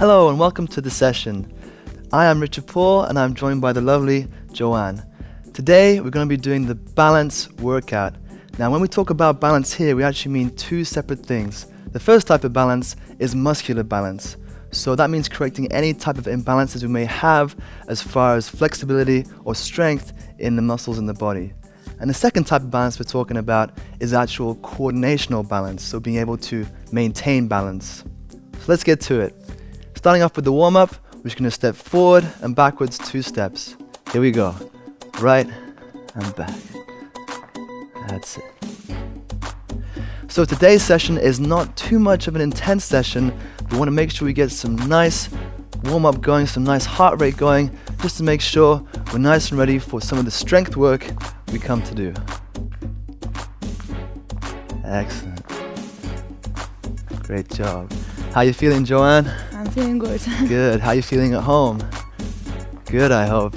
Hello and welcome to the session. I am Richard Paul and I'm joined by the lovely Joanne. Today we're going to be doing the balance workout. Now when we talk about balance here, we actually mean two separate things. The first type of balance is muscular balance. So that means correcting any type of imbalances we may have as far as flexibility or strength in the muscles in the body. And the second type of balance we're talking about is actual coordinational balance, so being able to maintain balance. So let's get to it. Starting off with the warm-up, we're just going to step forward and backwards 2 steps. Here we go. Right and back. That's it. So today's session is not too much of an intense session. We want to make sure we get some nice warm-up going, some nice heart rate going, just to make sure we're nice and ready for some of the strength work we come to do. Excellent. Great job. How you feeling, Joanne? I'm feeling good. Good. How you feeling at home? Good, I hope.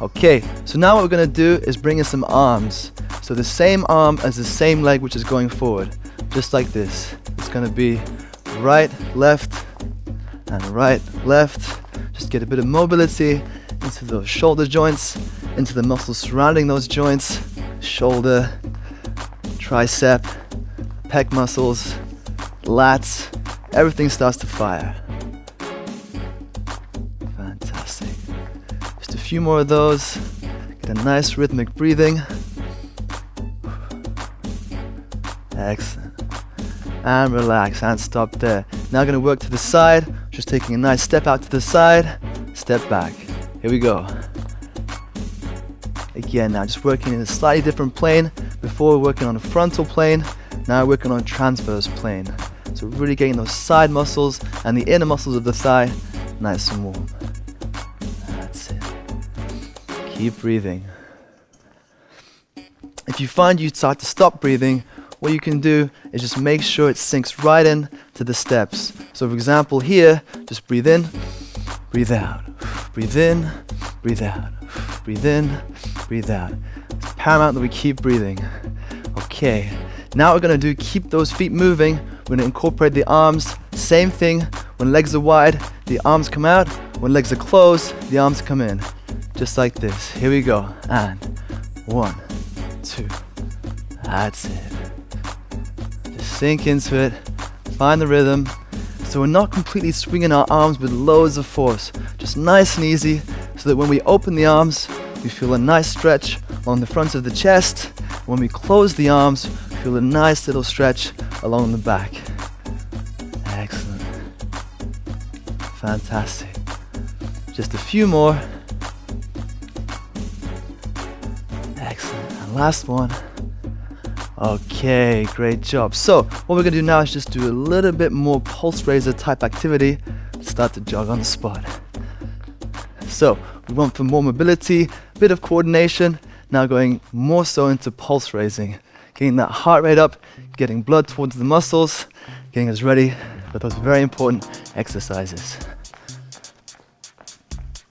Okay, so now what we're going to do is bring in some arms. So the same arm as the same leg which is going forward. Just like this. It's going to be right, left, and right, left. Just get a bit of mobility into those shoulder joints, into the muscles surrounding those joints. Shoulder, tricep, pec muscles, lats. Everything starts to fire. Fantastic. Just a few more of those. Get a nice rhythmic breathing. Excellent. And relax and stop there. Now going to work to the side. Just taking a nice step out to the side. Step back. Here we go. Again, now just working in a slightly different plane. Before we're working on a frontal plane. Now we're working on a transverse plane. So really getting those side muscles and the inner muscles of the thigh nice and warm. That's it. Keep breathing. If you find you start to stop breathing, what you can do is just make sure it sinks right in to the steps. So for example here, just breathe in, breathe out. Breathe in, breathe out. Breathe in, breathe out. It's paramount that we keep breathing. Okay, now what we're going to do, keep those feet moving. We're going to incorporate the arms. Same thing, when legs are wide, the arms come out. When legs are closed, the arms come in. Just like this. Here we go. And 1, 2. That's it. Just sink into it. Find the rhythm. So we're not completely swinging our arms with loads of force. Just nice and easy, so that when we open the arms, we feel a nice stretch along the front of the chest. When we close the arms, we feel a nice little stretch along the back. Excellent. Fantastic. Just a few more. Excellent. And last one. Okay, great job. So what we're going to do now is just do a little bit more pulse raiser type activity. Start to jog on the spot. So we want for more mobility, a bit of coordination. Now going more so into pulse raising. Getting that heart rate up, getting blood towards the muscles, getting us ready for those very important exercises.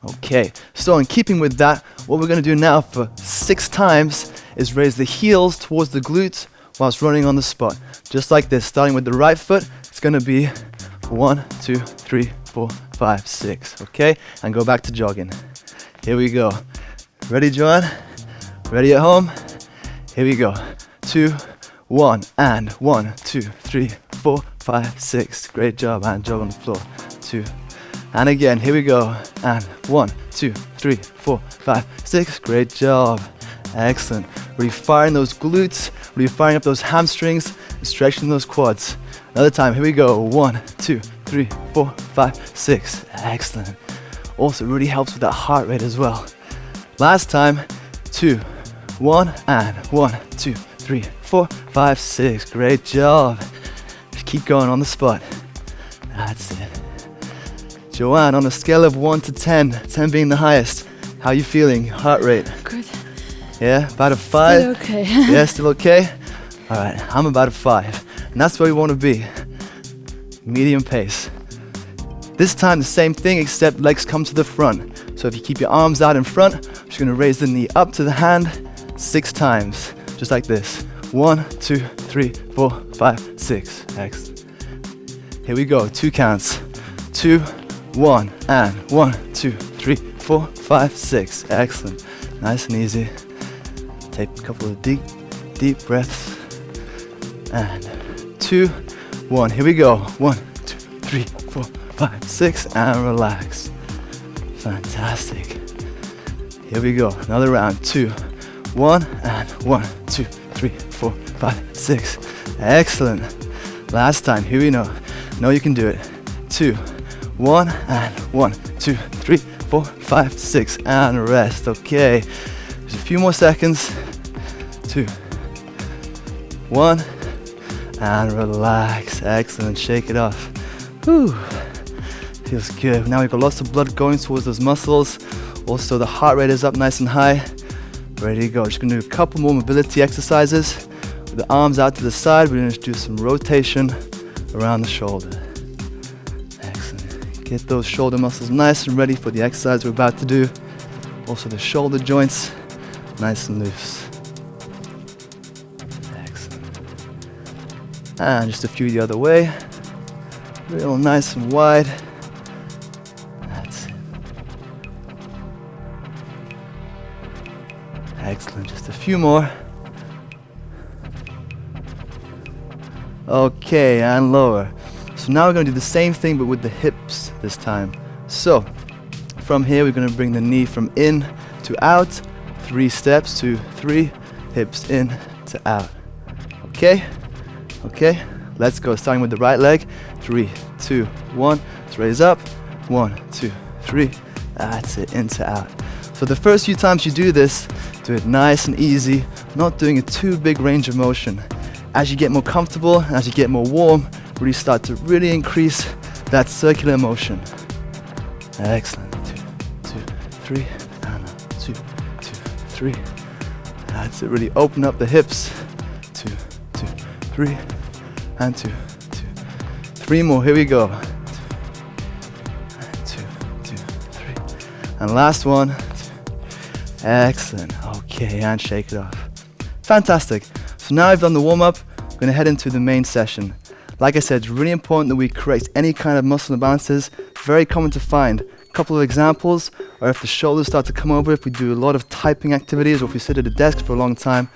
Okay, so in keeping with that, what we're going to do now for 6 times is raise the heels towards the glutes whilst running on the spot. Just like this, starting with the right foot, it's going to be 1, 2, 3, 4, 5, 6, okay? And go back to jogging. Here we go. Ready, Joanne? Ready at home? Here we go. 2, 1, and 1, 2, 3, 4, 5, 6. Great job, and jog on the floor. 2, and again, here we go. And 1, 2, 3, 4, 5, 6. Great job. Excellent. Really firing those glutes, really firing up those hamstrings, and stretching those quads. Another time, here we go. 1, 2, 3, 4, 5, 6. Excellent. Also really helps with that heart rate as well. Last time, 2, 1, and 1, 2, 3, 4, 5, 6. Great job. Just keep going on the spot. That's it. Joanne, on a scale of 1 to 10, 10 being the highest, how are you feeling? Heart rate? Good. Yeah, about a 5? Still okay. Yeah, still okay? All right, I'm about a 5. And that's where we want to be. Medium pace. This time the same thing, except legs come to the front. So if you keep your arms out in front, I'm just going to raise the knee up to the hand 6 times. Just like this. 1, 2, 3, 4, 5, 6. Excellent. Here we go, 2 counts. 2, 1, and 1, 2, 3, 4, 5, 6. Excellent. Nice and easy. Take a couple of deep breaths. And 2, 1. Here we go. 1, 2, 3, 4, 5, 6, and relax. Fantastic. Here we go. Another round. 2, 1, and 1, 2, 3, 4, 5, 6. Excellent. Last time. Here we know. Know you can do it. 2, 1, and 1, 2, 3, 4, 5, 6, and rest. Okay. Just a few more seconds. 2, 1, and relax. Excellent. Shake it off. Whew. Feels good. Now we've got lots of blood going towards those muscles. Also, the heart rate is up nice and high. Ready to go. Just gonna do a couple more mobility exercises. With the arms out to the side, we're gonna do some rotation around the shoulder. Excellent. Get those shoulder muscles nice and ready for the exercise we're about to do. Also, the shoulder joints nice and loose. Excellent. And just a few the other way. Real nice and wide. That's it. Excellent. Just a few more. Okay, and lower. So now we're going to do the same thing but with the hips this time. So from here we're going to bring the knee from in to out. 3 steps, 2, 3, hips in to out. Okay? Okay, let's go. Starting with the right leg. 3, 2, 1. Let's raise up. 1, 2, 3. That's it, in to out. So the first few times you do this, do it nice and easy, not doing a too big range of motion. As you get more comfortable, as you get more warm, really start to really increase that circular motion. Excellent. 2, 2, 3, and 2, 2, 3. That's it. Really open up the hips. 2, 2, 3, and 2, 2. 3 more. Here we go. 2, 2, 3, and last one. 2. Excellent. Okay, and shake it off. Fantastic. So now I've done the warm up. We're going to head into the main session. Like I said, it's really important that we correct any kind of muscle imbalances. Very common to find. A couple of examples are if the shoulders start to come over, if we do a lot of typing activities, or if we sit at a desk for a long time.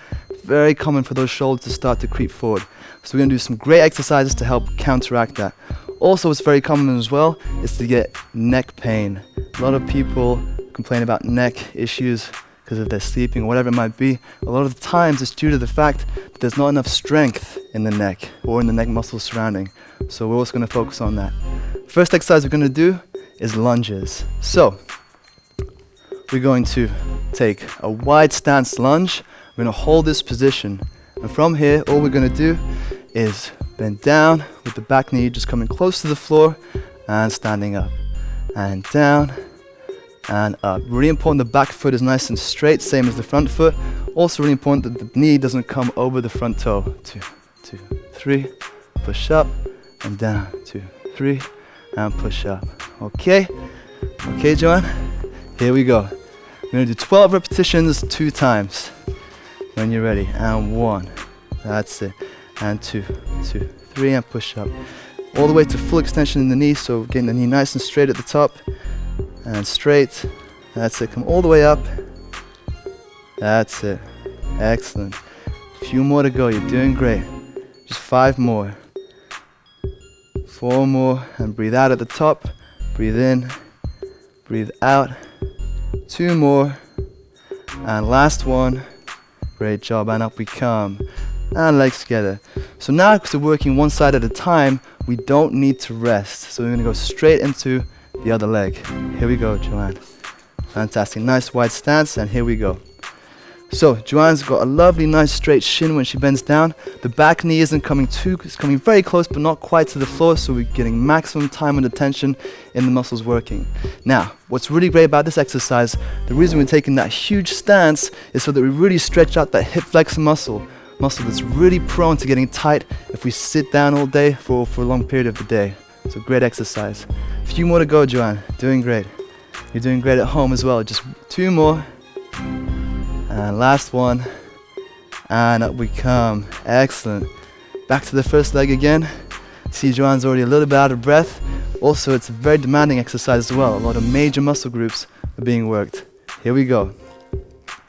Very common for those shoulders to start to creep forward. So we're going to do some great exercises to help counteract that. Also, what's very common as well is to get neck pain. A lot of people complain about neck issues because of their sleeping or whatever it might be. A lot of the times it's due to the fact that there's not enough strength in the neck or in the neck muscles surrounding. So we're also going to focus on that. First exercise we're going to do is lunges. So we're going to take a wide stance lunge. We're going to hold this position. And from here, all we're going to do is bend down with the back knee just coming close to the floor and standing up. And down and up. Really important the back foot is nice and straight, same as the front foot. Also really important that the knee doesn't come over the front toe. 2, 2, 3, push up and down. 2, 3, and push up. Okay? Okay, Joanne? Here we go. We're going to do 12 repetitions 2 times. When you're ready. And 1. That's it. And 2, 2, 3, and push up. All the way to full extension in the knee, so getting the knee nice and straight at the top. And straight. That's it. Come all the way up. That's it. Excellent. A few more to go. You're doing great. Just 5 more. 4 more. And breathe out at the top. Breathe in. Breathe out. 2 more. And last one. Great job. And up we come. And legs together. So now, because we're working one side at a time, we don't need to rest. So we're going to go straight into the other leg. Here we go, Joanne. Fantastic. Nice wide stance, and here we go. So Joanne's got a lovely, nice straight shin when she bends down. The back knee isn't coming it's coming very close, but not quite to the floor, so we're getting maximum time and attention in the muscles working. Now, what's really great about this exercise, the reason we're taking that huge stance is so that we really stretch out that hip flexor muscle that's really prone to getting tight if we sit down all day for a long period of the day. So great exercise. A few more to go, Joanne. Doing great. You're doing great at home as well. Just 2 more. And last one. And up we come. Excellent. Back to the first leg again. See, Joanne's already a little bit out of breath. Also, it's a very demanding exercise as well. A lot of major muscle groups are being worked. Here we go.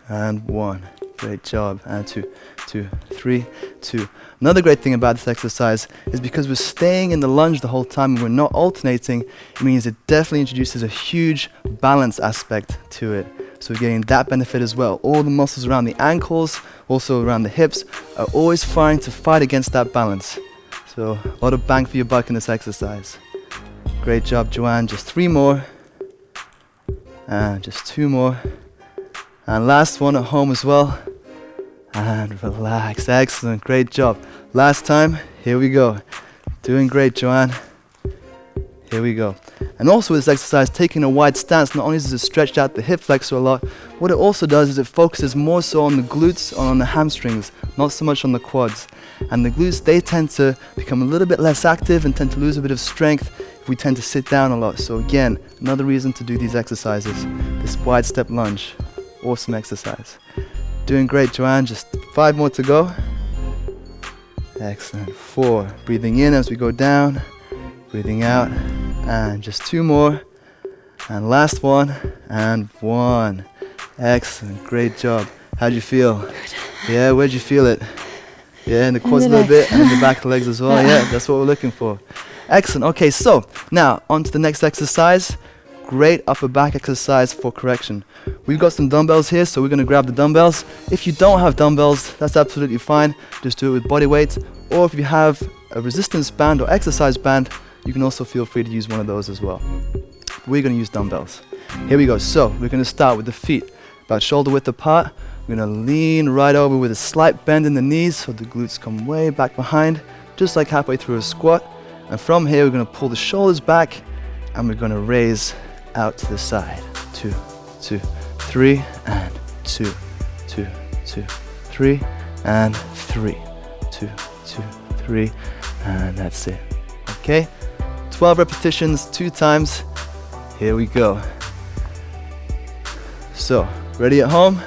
And 1. Great job. And 2, 2, 3, 2. Another great thing about this exercise is because we're staying in the lunge the whole time and we're not alternating, it means it definitely introduces a huge balance aspect to it. So we're getting that benefit as well. All the muscles around the ankles, also around the hips, are always trying to fight against that balance. So a lot of bang for your buck in this exercise. Great job, Joanne. Just 3 more. And just 2 more. And last one at home as well. And relax. Excellent. Great job. Last time. Here we go. Doing great, Joanne. Here we go. And also with this exercise, taking a wide stance, not only does it stretch out the hip flexor a lot, what it also does is it focuses more so on the glutes or on the hamstrings, not so much on the quads. And the glutes, they tend to become a little bit less active and tend to lose a bit of strength if we tend to sit down a lot. So again, another reason to do these exercises. This wide step lunge. Awesome exercise. Doing great, Joanne. Just 5 more to go. Excellent. 4. Breathing in as we go down. Breathing out. And just 2 more. And last one. And 1. Excellent. Great job. How'd you feel? Good. Yeah, where'd you feel it? Yeah, in the quads a little bit and in the back of the legs as well. Yeah, that's what we're looking for. Excellent. Okay, so now on to the next exercise. Great upper back exercise for correction. We've got some dumbbells here, so we're going to grab the dumbbells. If you don't have dumbbells, that's absolutely fine. Just do it with body weight. Or if you have a resistance band or exercise band, you can also feel free to use one of those as well. We're going to use dumbbells. Here we go. So we're going to start with the feet about shoulder width apart. We're going to lean right over with a slight bend in the knees so the glutes come way back behind, just like halfway through a squat. And from here, we're going to pull the shoulders back and we're going to raise out to the side. 2, 2, 3, and 2, 2, 2, 3, and 3, 2, 2, 3, and that's it. Okay, 12 repetitions, 2 times. Here we go. So, ready at home?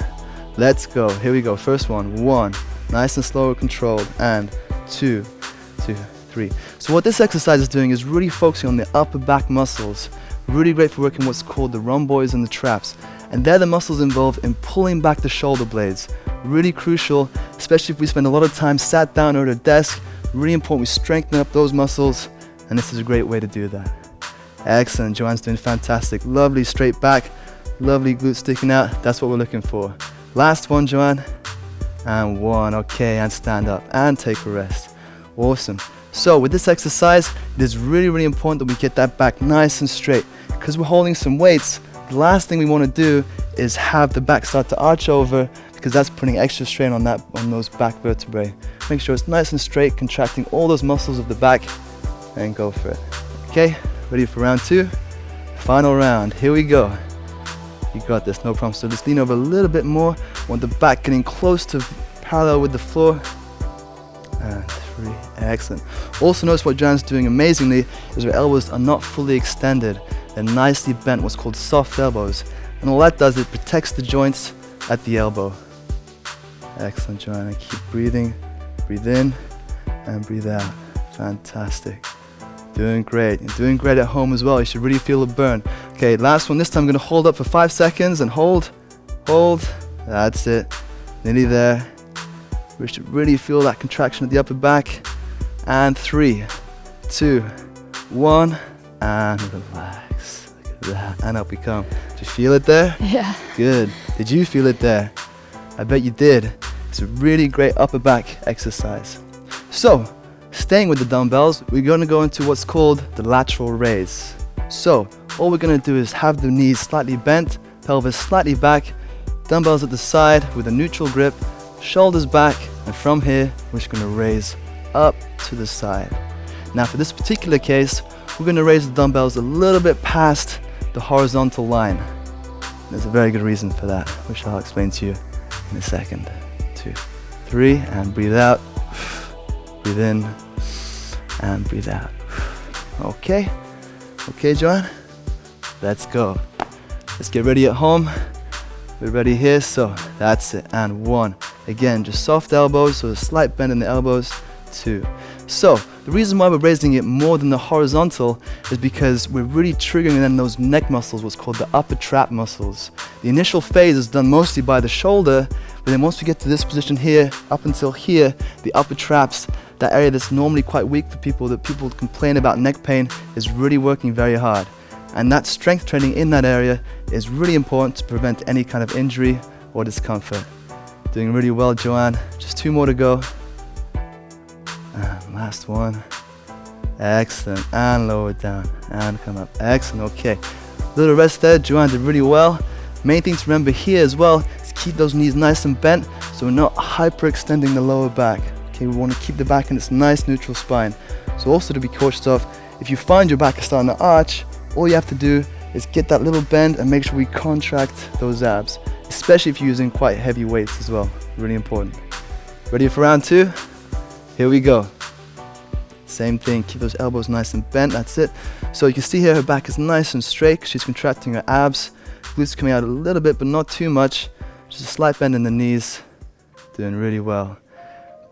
Let's go. Here we go. First one. 1, nice and slow, controlled, and 2, 2, 3. So what this exercise is doing is really focusing on the upper back muscles. Really great for working what's called the rhomboids and the traps. And they're the muscles involved in pulling back the shoulder blades. Really crucial, especially if we spend a lot of time sat down or at a desk. Really important we strengthen up those muscles, and this is a great way to do that. Excellent, Joanne's doing fantastic. Lovely straight back, lovely glutes sticking out. That's what we're looking for. Last one, Joanne. And 1, okay, and stand up and take a rest. Awesome. So with this exercise, it is really, really important that we get that back nice and straight. Because we're holding some weights, the last thing we want to do is have the back start to arch over, because that's putting extra strain on those back vertebrae. Make sure it's nice and straight, contracting all those muscles of the back, and go for it. Okay, ready for round 2? Final round, here we go. You got this, no problem. So just lean over a little bit more. Want the back getting close to parallel with the floor. And 3, excellent. Also notice what Joanne's doing amazingly is her elbows are not fully extended. They're nicely bent, what's called soft elbows. And all that does is it protects the joints at the elbow. Excellent, Joanne. Keep breathing. Breathe in and breathe out. Fantastic. Doing great. You're doing great at home as well. You should really feel the burn. Okay, last one. This time I'm going to hold up for 5 seconds and hold. Hold. That's it. Nearly there. We should really feel that contraction at the upper back. And 3, 2, 1, and relax. Look at that. And up we come. Did you feel it there? Yeah. Good. Did you feel it there? I bet you did. It's a really great upper back exercise. So, staying with the dumbbells, we're going to go into what's called the lateral raise. So, all we're going to do is have the knees slightly bent, pelvis slightly back, dumbbells at the side with a neutral grip, shoulders back, and from here, we're just going to raise up to the side. Now, for this particular case, we're going to raise the dumbbells a little bit past the horizontal line. There's a very good reason for that, which I'll explain to you in a second. 2, 3, and breathe out. Breathe in, and breathe out. Okay? Okay, Joanne? Let's go. Let's get ready at home. We're ready here, so that's it. And 1. Again, just soft elbows, so a slight bend in the elbows. 2. So the reason why we're raising it more than the horizontal is because we're really triggering then those neck muscles, what's called the upper trap muscles. The initial phase is done mostly by the shoulder, but then once we get to this position here, up until here, the upper traps, that area that's normally quite weak for people, that people complain about neck pain, is really working very hard. And that strength training in that area is really important to prevent any kind of injury or discomfort. Doing really well, Joanne. Just 2 more to go. And last one. Excellent. And lower it down. And come up. Excellent. Okay. Little rest there. Joanne did really well. Main thing to remember here as well is keep those knees nice and bent so we're not hyperextending the lower back. Okay, we want to keep the back in its nice neutral spine. So also to be cautious of, if you find your back is starting to arch, all you have to do is get that little bend and make sure we contract those abs, especially if you're using quite heavy weights as well. Really important. Ready for round 2? Here we go. Same thing, keep those elbows nice and bent, that's it. So you can see here her back is nice and straight, she's contracting her abs. Glutes coming out a little bit, but not too much. Just a slight bend in the knees. Doing really well.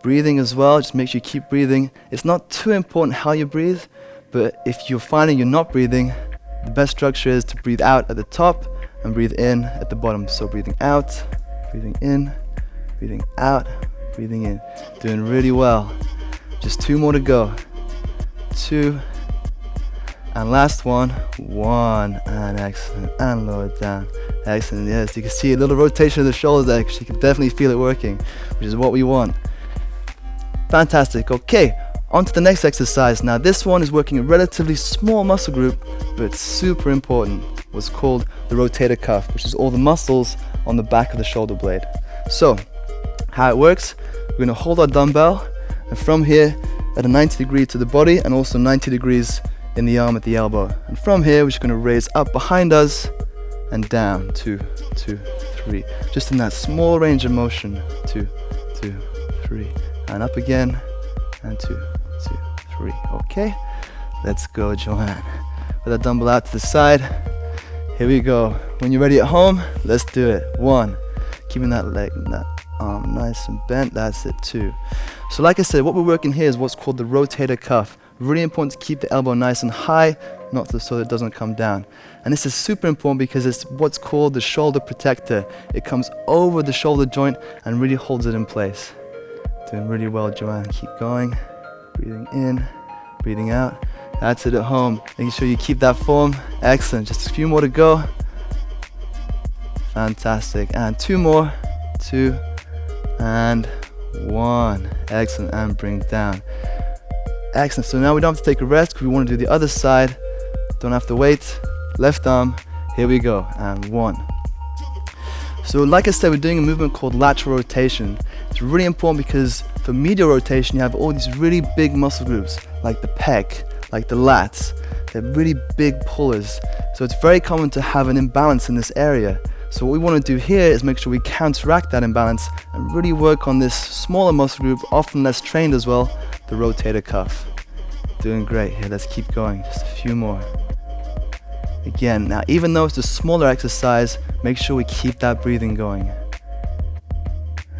Breathing as well, just make sure you keep breathing. It's not too important how you breathe, but if you're finding you're not breathing, the best structure is to breathe out at the top and breathe in at the bottom. So breathing out, breathing in, breathing out, breathing in. Doing really well. Just 2 more to go. 2. And last one. 1. And excellent. And lower it down. Excellent. Yes, you can see a little rotation of the shoulders there. You can definitely feel it working, which is what we want. Fantastic. Okay. On to the next exercise. Now this one is working a relatively small muscle group, but it's super important. What's called the rotator cuff, which is all the muscles on the back of the shoulder blade. So, how it works, we're going to hold our dumbbell, and from here at a 90 degree to the body, and also 90 degrees in the arm at the elbow. And from here, we're just going to raise up behind us and down. 2, 2, 3. Just in that small range of motion. 2, 2, 3. And up again, and 2, 2, 3. Okay, let's go, Joanne. Put that dumbbell out to the side. Here we go. When you're ready at home, let's do it. 1, keeping that leg, that arm nice and bent. That's it. 2. So like I said, what we're working here is what's called the rotator cuff. Really important to keep the elbow nice and high, not so that it doesn't come down. And this is super important because it's what's called the shoulder protector. It comes over the shoulder joint and really holds it in place. Doing really well, Joanne. Keep going. Breathing in, breathing out. That's it at home. Making sure you keep that form. Excellent. Just a few more to go. Fantastic. And 2 more. 2 and 1. Excellent. And bring down. Excellent. So now we don't have to take a rest because we want to do the other side. Don't have to wait. Left arm. Here we go. And 1. So like I said, we're doing a movement called lateral rotation. It's really important because for medial rotation, you have all these really big muscle groups, like the pec, like the lats. They're really big pullers. So it's very common to have an imbalance in this area. So what we want to do here is make sure we counteract that imbalance and really work on this smaller muscle group, often less trained as well, the rotator cuff. Doing great here. Let's keep going. Just a few more. Again, now even though it's a smaller exercise, make sure we keep that breathing going.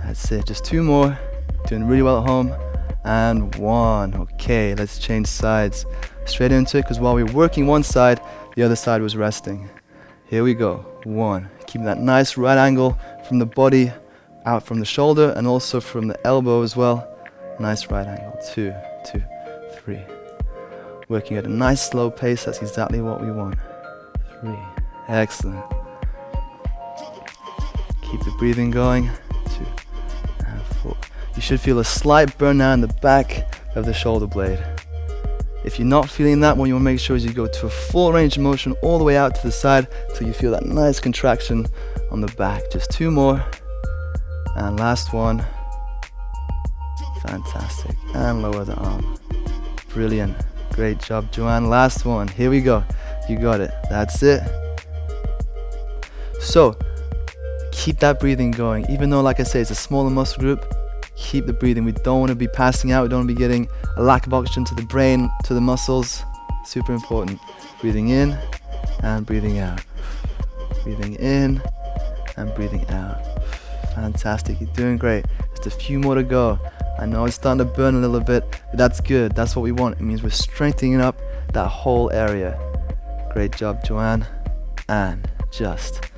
That's it, just 2 more. Doing really well at home. And 1. Okay, let's change sides. Straight into it, because while we were working one side, the other side was resting. Here we go. 1. Keeping that nice right angle from the body, out from the shoulder, and also from the elbow as well. Nice right angle. 2, 2, 3. Working at a nice slow pace, that's exactly what we want. 3. Excellent. Keep the breathing going. 2 and 4. You should feel a slight burn now in the back of the shoulder blade. If you're not feeling that, what you want to make sure is you go to a full range of motion all the way out to the side till you feel that nice contraction on the back. Just 2 more. And last one. Fantastic. And lower the arm. Brilliant. Great job, Joanne. Last one. Here we go. You got it. That's it. So, keep that breathing going. Even though, like I say, it's a smaller muscle group, keep the breathing. We don't want to be passing out. We don't want to be getting a lack of oxygen to the brain, to the muscles. Super important. Breathing in and breathing out. Breathing in and breathing out. Fantastic. You're doing great. Just a few more to go. I know it's starting to burn a little bit, but that's good. That's what we want. It means we're strengthening up that whole area. Great job, Joanne. And just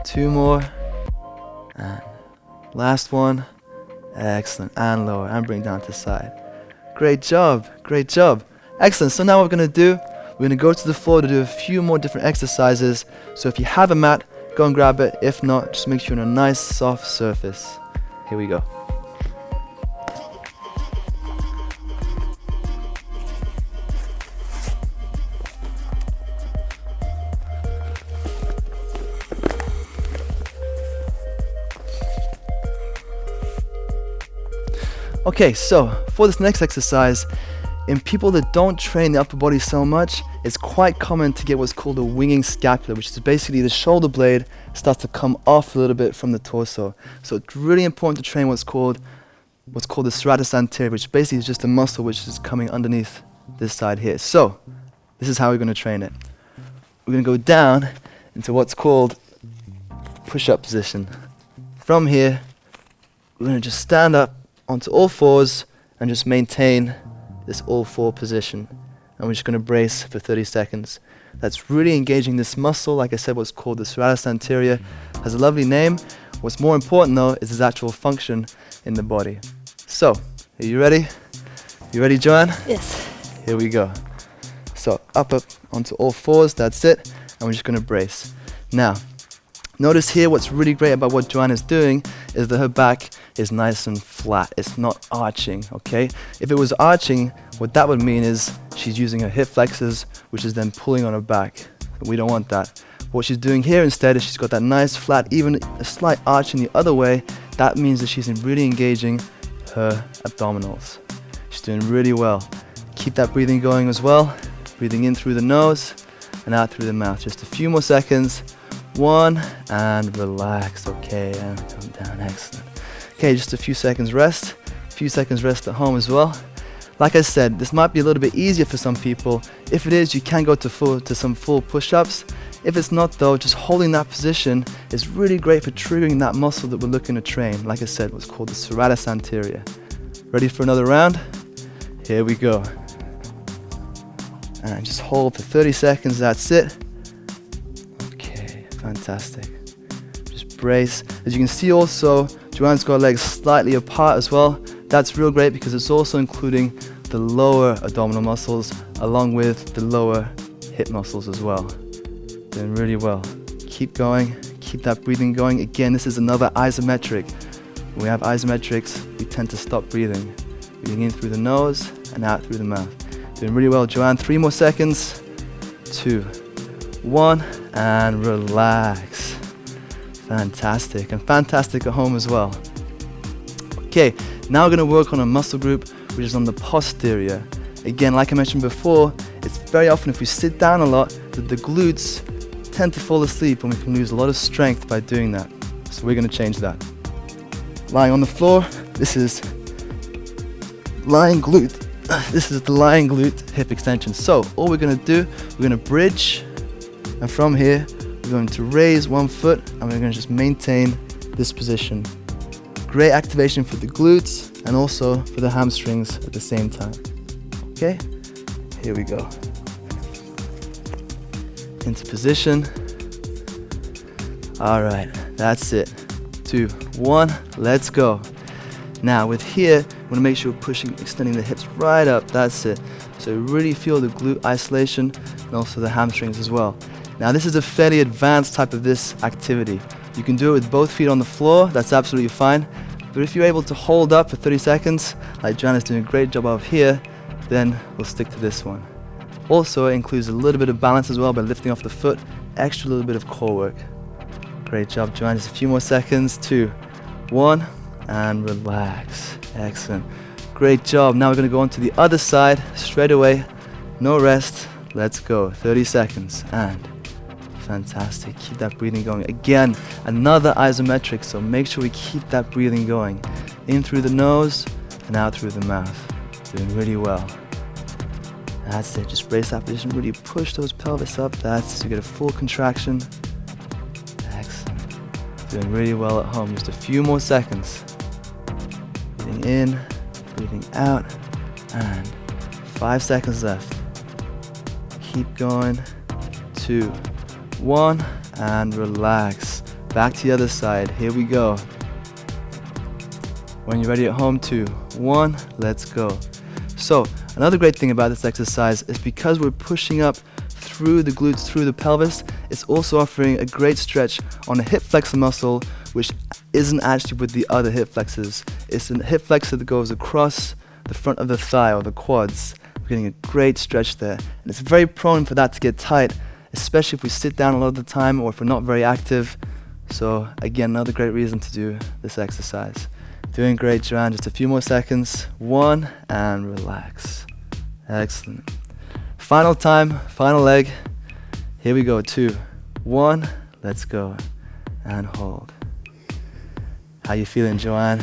2 more. And last one. Excellent. And lower. And bring down to the side. Great job. Great job. Excellent. So now what we're going to do, we're going to go to the floor to do a few more different exercises. So if you have a mat, go and grab it. If not, just make sure you're on a nice soft surface. Here we go. Okay, so for this next exercise, in people that don't train the upper body so much, it's quite common to get what's called a winging scapula, which is basically the shoulder blade starts to come off a little bit from the torso. So it's really important to train what's called the serratus anterior, which basically is just a muscle which is coming underneath this side here. So this is how we're going to train it. We're going to go down into what's called push-up position. From here, we're going to just stand up onto all fours and just maintain this all four position. And we're just going to brace for 30 seconds. That's really engaging this muscle, like I said, what's called the serratus anterior. Has a lovely name. What's more important though is its actual function in the body. So, are you ready? You ready, Joanne? Yes. Here we go. So, up onto all fours, that's it. And we're just going to brace. Now, notice here what's really great about what Joanne is doing is that her back is nice and flat. It's not arching, okay? If it was arching, what that would mean is she's using her hip flexors, which is then pulling on her back. We don't want that. What she's doing here instead is she's got that nice flat, even a slight arch in the other way. That means that she's really engaging her abdominals. She's doing really well. Keep that breathing going as well. Breathing in through the nose and out through the mouth. Just a few more seconds. 1, and relax. Okay, and come down. Excellent. Okay, just a few seconds rest. A few seconds rest at home as well. Like I said, this might be a little bit easier for some people. If it is, you can go to some full push-ups. If it's not though, just holding that position is really great for triggering that muscle that we're looking to train. Like I said, what's called the serratus anterior. Ready for another round? Here we go. And just hold for 30 seconds, that's it. Okay, fantastic. Just brace. As you can see also, Joanne's got her legs slightly apart as well. That's real great because it's also including the lower abdominal muscles along with the lower hip muscles as well. Doing really well. Keep going, keep that breathing going. Again, this is another isometric. When we have isometrics, we tend to stop breathing. Breathing in through the nose and out through the mouth. Doing really well, Joanne. 3 more seconds. 2, 1, and relax. Fantastic, and fantastic at home as well. Okay, now we're going to work on a muscle group which is on the posterior. Again, like I mentioned before, it's very often if we sit down a lot that the glutes tend to fall asleep and we can lose a lot of strength by doing that. So we're going to change that. Lying on the floor, this is lying glute. This is the lying glute hip extension. So all we're going to do, we're going to bridge, and from here we're going to raise one foot and we're going to just maintain this position. Great activation for the glutes and also for the hamstrings at the same time. Okay, here we go. Into position. All right, that's it. 2, 1, let's go. Now with here, we want to make sure we're pushing, extending the hips right up. That's it. So you really feel the glute isolation and also the hamstrings as well. Now this is a fairly advanced type of this activity. You can do it with both feet on the floor. That's absolutely fine. But if you're able to hold up for 30 seconds, like Joanna's doing a great job of here, then we'll stick to this one. Also, it includes a little bit of balance as well by lifting off the foot, extra little bit of core work. Great job, Joanna. Just a few more seconds. 2, 1, and relax. Excellent. Great job. Now we're going to go on to the other side straight away. No rest. Let's go. 30 seconds. And fantastic. Keep that breathing going. Again, another isometric, so make sure we keep that breathing going. In through the nose and out through the mouth. Doing really well. That's it. Just brace that position. Really push those pelvis up. That's it. So you get a full contraction. Excellent. Doing really well at home. Just a few more seconds. Breathing in breathing out, and 5 seconds left. Keep going. 2, 1, and relax. Back to the other side. Here we go. When you're ready at home, 2, 1, let's go. So another great thing about this exercise is because we're pushing up through the glutes, through the pelvis, it's also offering a great stretch on the hip flexor muscle, which isn't actually with the other hip flexors. It's a hip flexor that goes across the front of the thigh or the quads. We're getting a great stretch there. And it's very prone for that to get tight, especially if we sit down a lot of the time or if we're not very active. So again, another great reason to do this exercise. Doing great, Joanne. Just a few more seconds. 1, and relax. Excellent. Final time, final leg. Here we go. 2, 1, let's go. And hold. How you feeling, Joanne?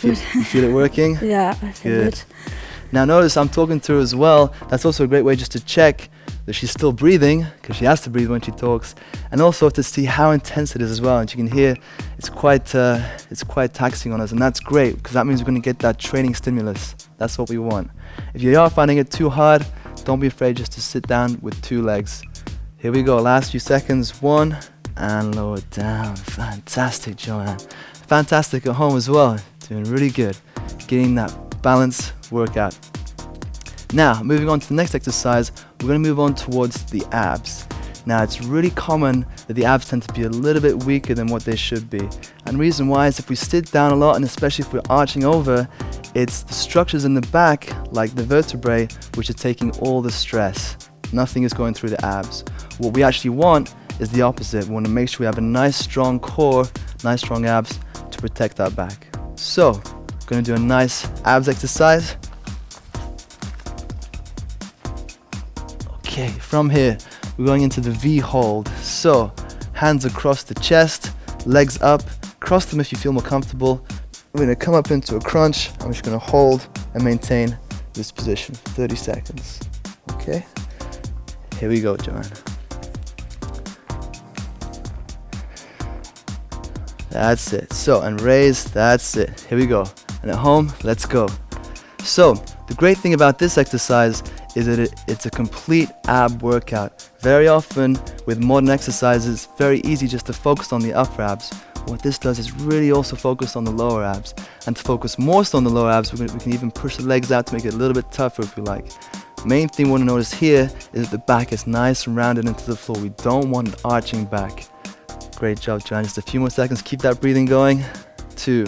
You feel it working? Yeah, I feel good. Now notice I'm talking to her as well. That's also a great way just to check that she's still breathing, because she has to breathe when she talks, and also to see how intense it is as well. And you can hear it's quite taxing on us, and that's great because that means we're going to get that training stimulus. That's what we want. If you are finding it too hard, don't be afraid just to sit down with 2 legs. Here we go, last few seconds. 1, and lower down. Fantastic, Joanne. Fantastic at home as well. Doing really good. Getting that balance workout. Now, moving on to the next exercise, we're going to move on towards the abs. Now, it's really common that the abs tend to be a little bit weaker than what they should be. And the reason why is if we sit down a lot, and especially if we're arching over, it's the structures in the back, like the vertebrae, which are taking all the stress. Nothing is going through the abs. What we actually want is the opposite. We want to make sure we have a nice strong core, nice strong abs to protect our back. So, we're going to do a nice abs exercise. Okay, from here, we're going into the V hold. So, hands across the chest, legs up, cross them if you feel more comfortable. We're going to come up into a crunch. I'm just going to hold and maintain this position for 30 seconds. Okay, here we go, Joanne. That's it. So, and raise, that's it. Here we go. And at home, let's go. So, the great thing about this exercise is that it's a complete ab workout. Very often with modern exercises, it's very easy just to focus on the upper abs. What this does is really also focus on the lower abs. And to focus more so on the lower abs, we can even push the legs out to make it a little bit tougher if we like. Main thing we want to notice here is that the back is nice and rounded into the floor. We don't want an arching back. Great job, John. Just a few more seconds. Keep that breathing going. 2,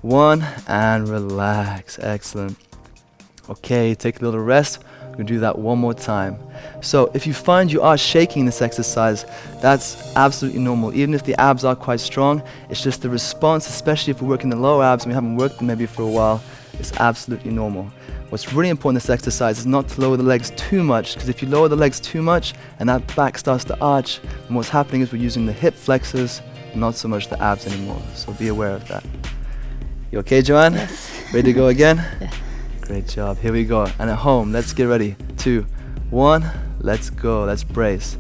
1, and relax. Excellent. Okay, take a little rest. We're going to do that one more time. So if you find you are shaking this exercise, that's absolutely normal. Even if the abs are quite strong, it's just the response, especially if we're working the lower abs and we haven't worked them maybe for a while, it's absolutely normal. What's really important in this exercise is not to lower the legs too much, because if you lower the legs too much and that back starts to arch, then what's happening is we're using the hip flexors, not so much the abs anymore. So be aware of that. You okay, Joanne? Yes. Ready to go again? Yeah. Great job. Here we go. And at home, let's get ready. 2, 1, let's go. Let's brace.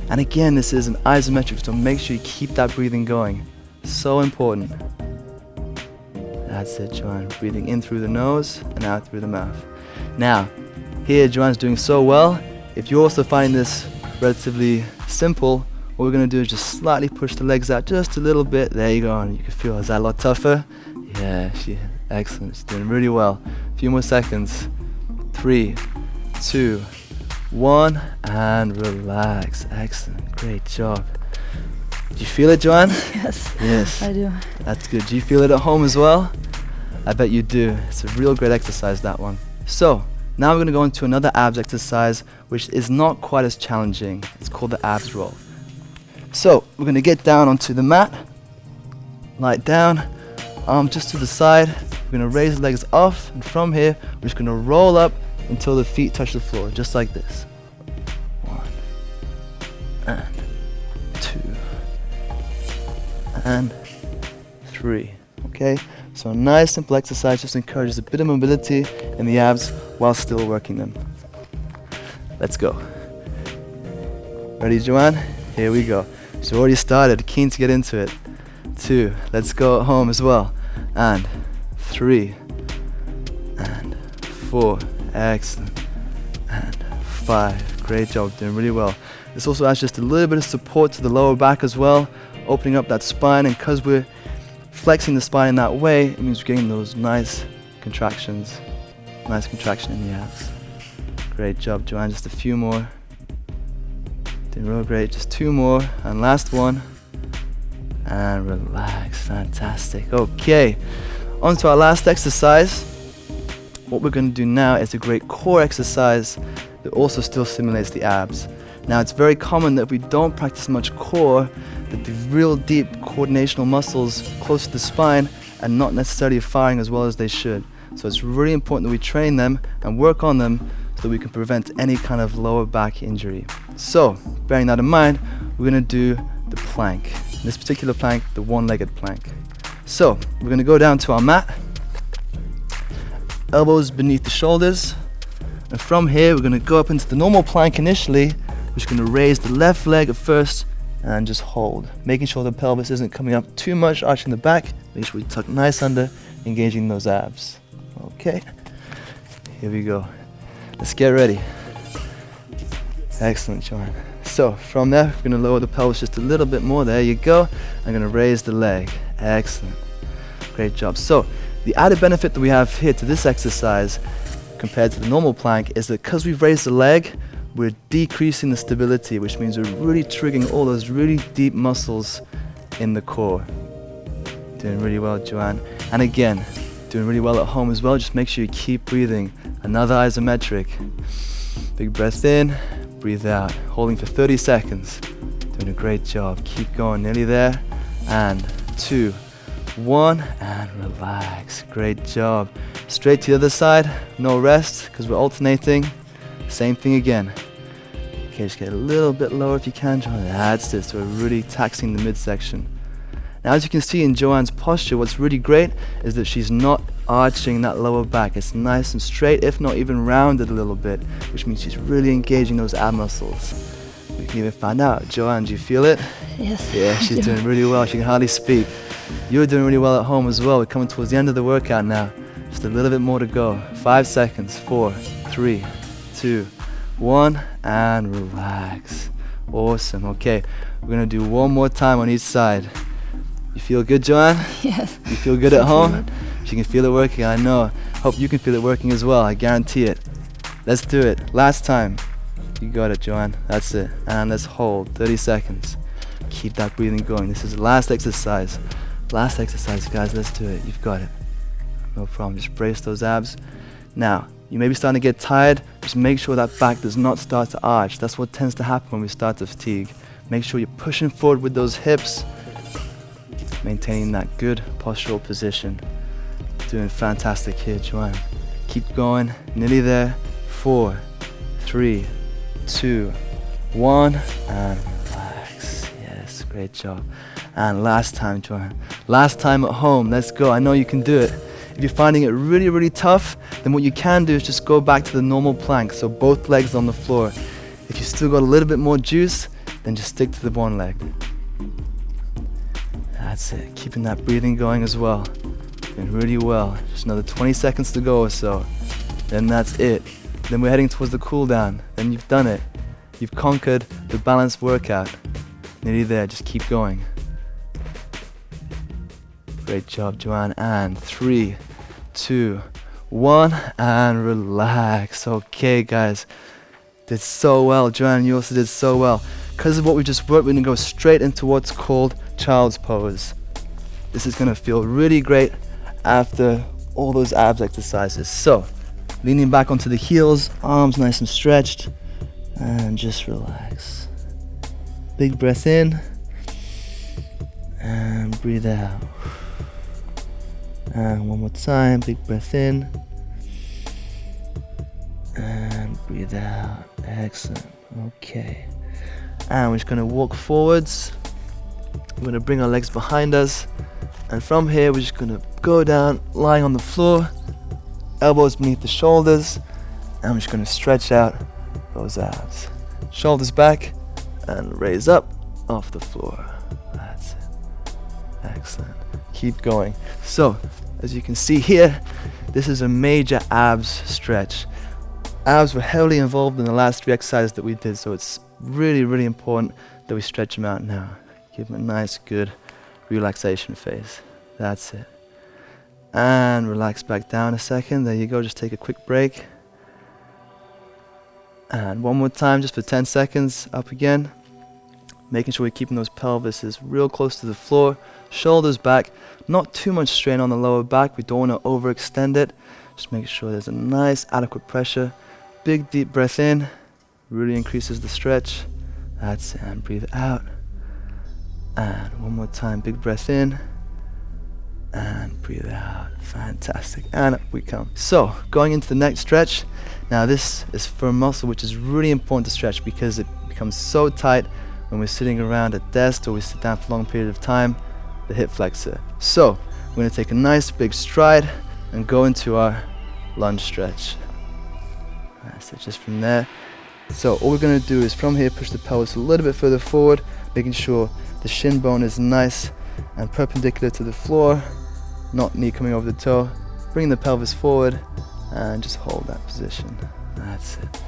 And again, this is an isometric, so make sure you keep that breathing going. So important. That's it, Joanne. Breathing in through the nose and out through the mouth. Now, here Joanne's doing so well. If you're also finding this relatively simple, what we're going to do is just slightly push the legs out just a little bit. There you go. And you can feel, is that a lot tougher? Yeah, excellent. She's doing really well. A few more seconds. 3, 2, 1, and relax. Excellent. Great job. Do you feel it, Joanne? Yes. Yes. I do. That's good. Do you feel it at home as well? I bet you do. It's a real great exercise, that one. So, now we're going to go into another abs exercise, which is not quite as challenging. It's called the abs roll. So, we're going to get down onto the mat, lie down, arm just to the side. We're going to raise the legs off, and from here, we're just going to roll up until the feet touch the floor, just like this. 1, and 2, and 3. Okay, so a nice simple exercise just encourages a bit of mobility in the abs while still working them. Let's go. Ready, Joanne? Here we go. So already started, keen to get into it. 2, let's go at home as well. And 3, 4, excellent, and 5. Great job, doing really well. This also adds just a little bit of support to the lower back as well, opening up that spine, and because we're flexing the spine in that way, it means we're getting those nice contractions, nice contraction in the abs. Great job, Joanne, just a few more. Doing real great, just 2 more, and last one, and relax, fantastic. Okay, on to our last exercise. What we're going to do now is a great core exercise that also still stimulates the abs. Now, it's very common that if we don't practice much core, that the real deep coordinational muscles close to the spine are not necessarily firing as well as they should. So it's really important that we train them and work on them so that we can prevent any kind of lower back injury. So, bearing that in mind, we're going to do the plank. In this particular plank, the one-legged plank. So, we're going to go down to our mat, elbows beneath the shoulders, and from here we're going to go up into the normal plank initially. We're just going to raise the left leg at first and just hold, making sure the pelvis isn't coming up too much, arching the back. Make sure we tuck nice under, engaging those abs. Okay, here we go. Let's get ready. Excellent, Joanne. So from there, we're going to lower the pelvis just a little bit more. There you go. I'm going to raise the leg. Excellent. Great job. So the added benefit that we have here to this exercise compared to the normal plank is that because we've raised the leg, we're decreasing the stability, which means we're really triggering all those really deep muscles in the core. Doing really well, Joanne. And again, doing really well at home as well. Just make sure you keep breathing. Another isometric. Big breath in, breathe out. Holding for 30 seconds. Doing a great job. Keep going, nearly there. And 2, 1, and relax. Great job. Straight to the other side. No rest, because we're alternating. Same thing again. Okay, just get a little bit lower if you can, Joanne. That's it. So we're really taxing the midsection. Now, as you can see in Joanne's posture, what's really great is that she's not arching that lower back. It's nice and straight, if not even rounded a little bit, which means she's really engaging those ab muscles. We can even find out. Joanne, do you feel it? Yes. Yeah, she's doing really well. She can hardly speak. You're doing really well at home as well. We're coming towards the end of the workout now. Just a little bit more to go. 5 seconds. 4, 3, 2, 1, and relax. Awesome. Okay, we're gonna do one more time on each side. You feel good, Joanne? Yes. You feel good at home? She can feel it working, I know. Hope you can feel it working as well, I guarantee it. Let's do it. Last time. You got it, Joanne. That's it. And let's hold 30 seconds. Keep that breathing going. This is the last exercise. Last exercise, guys. Let's do it. You've got it. No problem. Just brace those abs. Now, you may be starting to get tired. Just make sure that back does not start to arch. That's what tends to happen when we start to fatigue. Make sure you're pushing forward with those hips, maintaining that good postural position. Doing fantastic here, Joanne. Keep going. Nearly there. 4, 3, 2, 1, and relax. Yes, great job. And last time, Joanne. Last time at home. Let's go. I know you can do it. If you're finding it really, really tough, then what you can do is just go back to the normal plank. So both legs on the floor. If you still got a little bit more juice, then just stick to the one leg. That's it. Keeping that breathing going as well. Doing really well. Just another 20 seconds to go or so. Then that's it. Then we're heading towards the cool down. Then you've done it. You've conquered the balanced workout. Nearly there. Just keep going. Great job, Joanne. And 3, 2, 1, and relax. Okay, guys. Did so well. Joanne, you also did so well. Because of what we just worked, we're going to go straight into what's called child's pose. This is going to feel really great after all those abs exercises. So, leaning back onto the heels, arms nice and stretched, and just relax. Big breath in, and breathe out. And one more time, big breath in, and breathe out. Excellent. Okay. And we're just going to walk forwards. We're going to bring our legs behind us. And from here, we're just going to go down, lying on the floor, elbows beneath the shoulders. And we're just going to stretch out those abs. Shoulders back and raise up off the floor. That's it. Excellent. Keep going. So, as you can see here, this is a major abs stretch. Abs were heavily involved in the last 3 exercises that we did, so it's really, really important that we stretch them out now. Give them a nice, good relaxation phase. That's it. And relax back down a second. There you go, just take a quick break. And one more time, just for 10 seconds, up again. Making sure we're keeping those pelvises real close to the floor, shoulders back, not too much strain on the lower back. We don't want to overextend it. Just make sure there's a nice adequate pressure. Big deep breath in, really increases the stretch. That's it, and breathe out. And one more time, big breath in, and breathe out. Fantastic, and up we come. So, going into the next stretch. Now this is for a muscle which is really important to stretch because it becomes so tight when we're sitting around a desk or we sit down for a long period of time, the hip flexor. So, we're going to take a nice big stride and go into our lunge stretch. That's it, just from there. So all we're going to do is from here push the pelvis a little bit further forward, making sure the shin bone is nice and perpendicular to the floor, not knee coming over the toe. Bring the pelvis forward and just hold that position. That's it.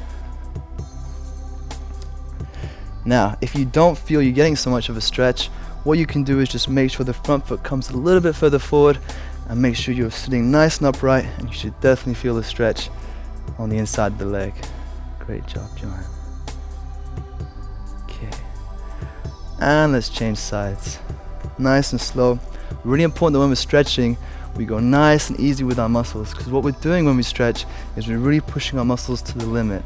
Now, if you don't feel you're getting so much of a stretch, what you can do is just make sure the front foot comes a little bit further forward and make sure you're sitting nice and upright, and you should definitely feel the stretch on the inside of the leg. Great job, Joanne. Okay. And let's change sides. Nice and slow. Really important that when we're stretching, we go nice and easy with our muscles, because what we're doing when we stretch is we're really pushing our muscles to the limit.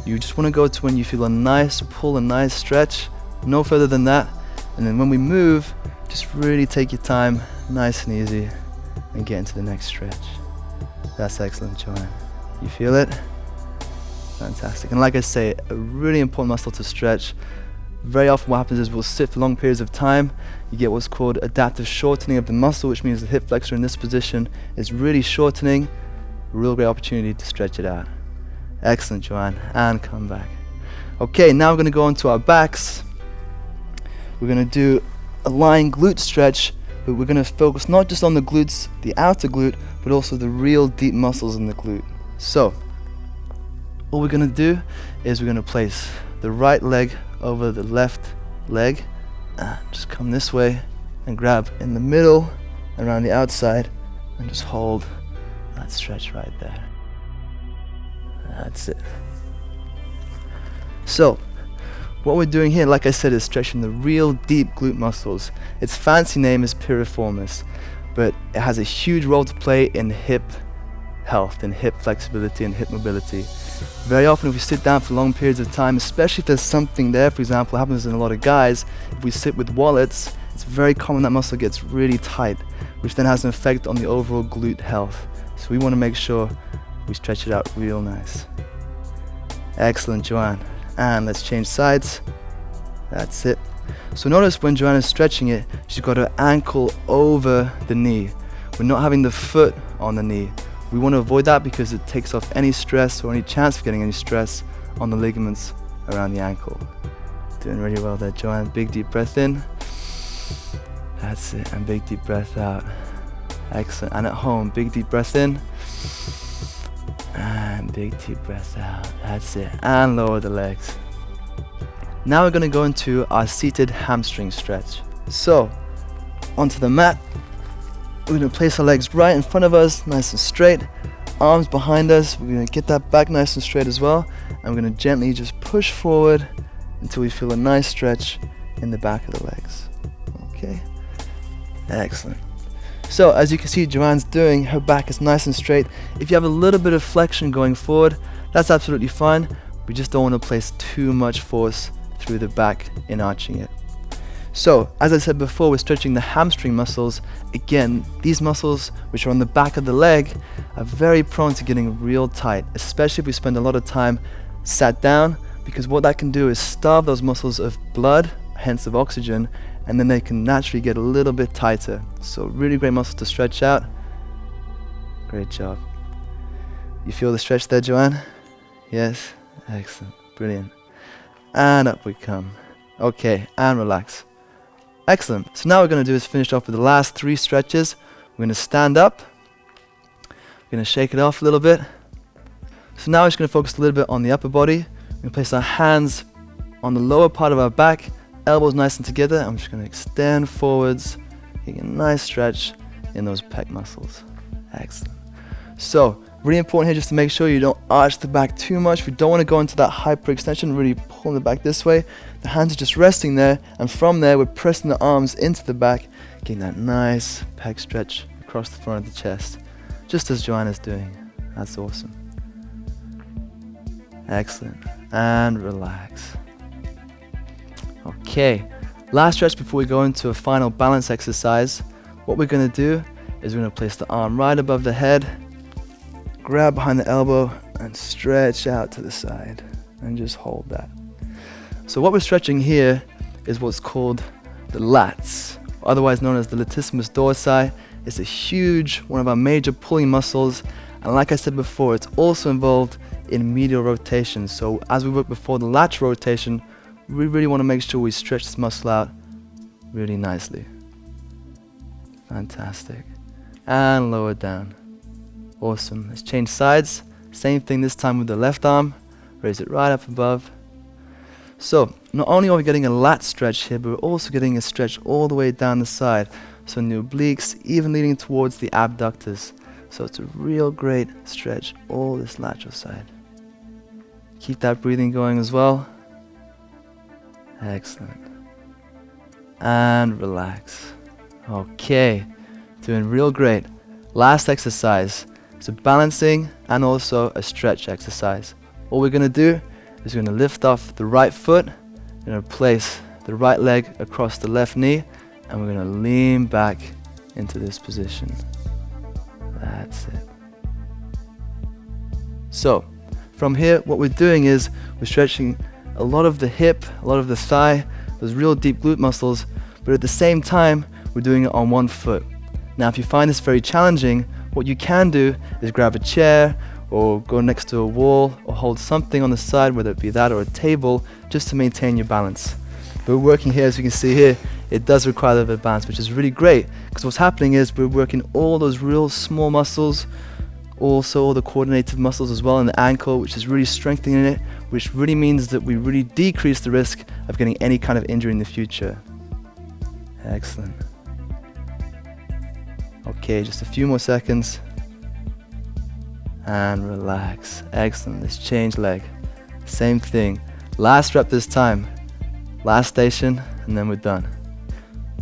You just want to go to when you feel a nice pull, a nice stretch, no further than that. And then when we move, just really take your time, nice and easy, and get into the next stretch. That's excellent, Joanne. You feel it? Fantastic. And like I say, a really important muscle to stretch. Very often what happens is we'll sit for long periods of time. You get what's called adaptive shortening of the muscle, which means the hip flexor in this position is really shortening. Real great opportunity to stretch it out. Excellent, Joanne, and come back. Okay, now we're going to go onto our backs. We're going to do a lying glute stretch, but we're going to focus not just on the glutes, the outer glute, but also the real deep muscles in the glute. So, all we're going to do is we're going to place the right leg over the left leg, and just come this way and grab in the middle, around the outside, and just hold that stretch right there. That's it. So, what we're doing here, like I said, is stretching the real deep glute muscles. Its fancy name is piriformis, but it has a huge role to play in hip health, in hip flexibility and hip mobility. Very often if we sit down for long periods of time, especially if there's something there, for example, happens in a lot of guys, if we sit with wallets, it's very common that muscle gets really tight, which then has an effect on the overall glute health. So we want to make sure we stretch it out real nice. Excellent, Joanne. And let's change sides. That's it. So notice when Joanne is stretching it, she's got her ankle over the knee. We're not having the foot on the knee. We want to avoid that because it takes off any stress or any chance of getting any stress on the ligaments around the ankle. Doing really well there, Joanne. Big deep breath in. That's it. And big deep breath out. Excellent. And at home, big deep breath in. And big deep breath out. That's it. And lower the legs. Now we're going to go into our seated hamstring stretch. So, onto the mat. We're going to place our legs right in front of us, nice and straight. Arms behind us. We're going to get that back nice and straight as well. And we're going to gently just push forward until we feel a nice stretch in the back of the legs. Okay. Excellent. So as you can see, Joanne's doing, her back is nice and straight. If you have a little bit of flexion going forward, that's absolutely fine. We just don't want to place too much force through the back in arching it. So as I said before, we're stretching the hamstring muscles. Again, these muscles, which are on the back of the leg, are very prone to getting real tight, especially if we spend a lot of time sat down, because what that can do is starve those muscles of blood, hence of oxygen, and then they can naturally get a little bit tighter. So really great muscle to stretch out. Great job. You feel the stretch there, Joanne? Yes? Excellent. Brilliant. And up we come. Okay, and relax. Excellent. So now what we're going to do is finish off with the last 3 stretches. We're going to stand up, We're going to shake it off a little bit. So now we're just going to focus a little bit on the upper body. We're going to place our hands on the lower part of our back, elbows nice and together. I'm just going to extend forwards, getting a nice stretch in those pec muscles. Excellent. So, really important here just to make sure you don't arch the back too much. We don't want to go into that hyperextension, really pulling the back this way. The hands are just resting there, and from there we're pressing the arms into the back, getting that nice pec stretch across the front of the chest, just as Joanna's doing. That's awesome. Excellent. And relax. Okay, last stretch before we go into a final balance exercise. What we're going to do is we're going to place the arm right above the head, grab behind the elbow, and stretch out to the side, and just hold that. So what we're stretching here is what's called the lats, otherwise known as the latissimus dorsi. It's a huge, one of our major pulling muscles, and like I said before, it's also involved in medial rotation. So as we worked before the lateral rotation, we really want to make sure we stretch this muscle out really nicely. Fantastic. And lower down. Awesome. Let's change sides. Same thing this time with the left arm. Raise it right up above. So not only are we getting a lat stretch here, but we're also getting a stretch all the way down the side. So in the obliques, even leading towards the abductors. So it's a real great stretch, all this lateral side. Keep that breathing going as well. Excellent. And relax. Okay, doing real great. Last exercise. So balancing and also a stretch exercise. All we're going to do is we're going to lift off the right foot, we're going to place the right leg across the left knee, and we're going to lean back into this position. That's it. So from here, what we're doing is we're stretching a lot of the hip, a lot of the thigh, those real deep glute muscles, but at the same time, we're doing it on one foot. Now, if you find this very challenging, what you can do is grab a chair or go next to a wall or hold something on the side, whether it be that or a table, just to maintain your balance. But we're working here, as you can see here, it does require a little bit of balance, which is really great, because what's happening is we're working all those real small muscles, also all the coordinative muscles as well in the ankle, which is really strengthening it, which really means that we really decrease the risk of getting any kind of injury in the future. Excellent. Okay, just a few more seconds. And relax. Excellent. Let's change leg. Same thing. Last rep this time. Last station, and then we're done.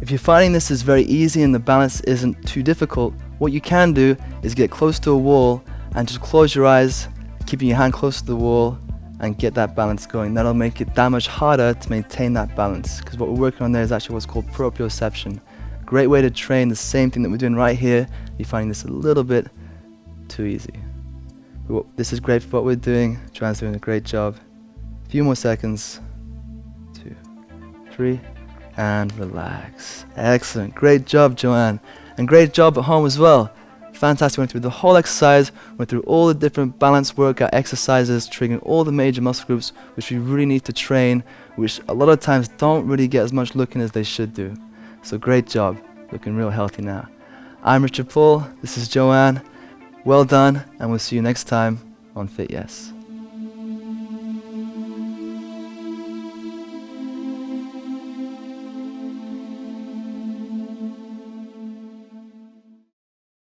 If you're finding this is very easy and the balance isn't too difficult, what you can do is get close to a wall and just close your eyes, keeping your hand close to the wall, and get that balance going. That'll make it that much harder to maintain that balance, because what we're working on there is actually what's called proprioception. Great way to train the same thing that we're doing right here. You're finding this a little bit too easy. This is great for what we're doing. Joanne's doing a great job. A few more seconds. 2, 3, and relax. Excellent. Great job, Joanne. And great job at home as well. Fantastic. Went through the whole exercise, went through all the different balance workout exercises, triggering all the major muscle groups which we really need to train, which a lot of times don't really get as much looking as they should do. So great job. Looking real healthy now. I'm Richard Paul. This is Joanne. Well done, and we'll see you next time on Fityess.